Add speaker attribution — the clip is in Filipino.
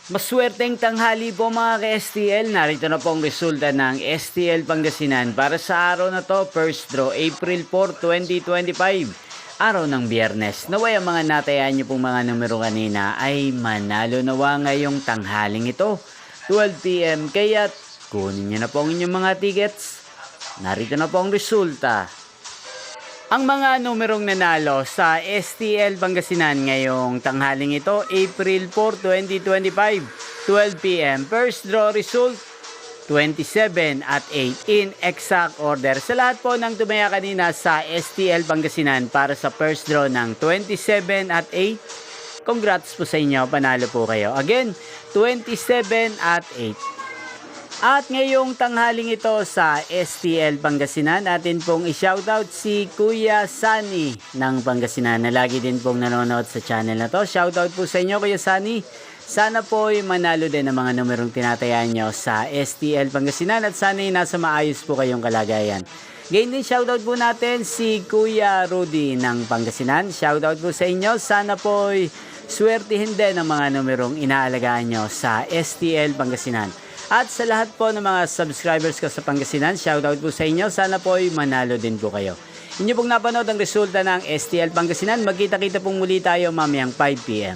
Speaker 1: Maswerteng tanghali po mga ka-STL. Narito na po ang resulta ng STL Pangasinan para sa araw na to, first draw, April 4, 2025. Araw ng Biyernes. Naway ang mga natayaan nyo pong mga numero kanina ay manalo nawa ngayong tanghaling ito, 12 PM. Kaya kunin nyo na po ang inyong mga tickets. Narito na po ang resulta. Ang mga numerong nanalo sa STL Pangasinan ngayong tanghaling ito, April 4, 2025, 12 PM. First draw result, 27 at 8 in exact order. Sa lahat po ng tumaya kanina sa STL Pangasinan para sa first draw ng 27 at 8, congrats po sa inyo, panalo po kayo. Again, 27 at 8. At ngayong tanghaling ito sa STL Pangasinan, natin pong i-shoutout si Kuya Sunny ng Pangasinan na lagi din pong nanonood sa channel na to. Shoutout po sa inyo Kuya Sunny. Sana po ay manalo din ang mga numerong tinatayaan nyo sa STL Pangasinan at sana ay nasa maayos po kayong kalagayan. Ngayon din shoutout po natin si Kuya Rudy ng Pangasinan. Shoutout po sa inyo. Sana po ay swertihin din ang mga numerong inaalagaan nyo sa STL Pangasinan. At sa lahat po ng mga subscribers ko sa Pangasinan, shoutout po sa inyo. Sana po ay manalo din po kayo. Inyo pong napanood ang resulta ng STL Pangasinan. Magkita-kita pong muli tayo mamayang 5 PM.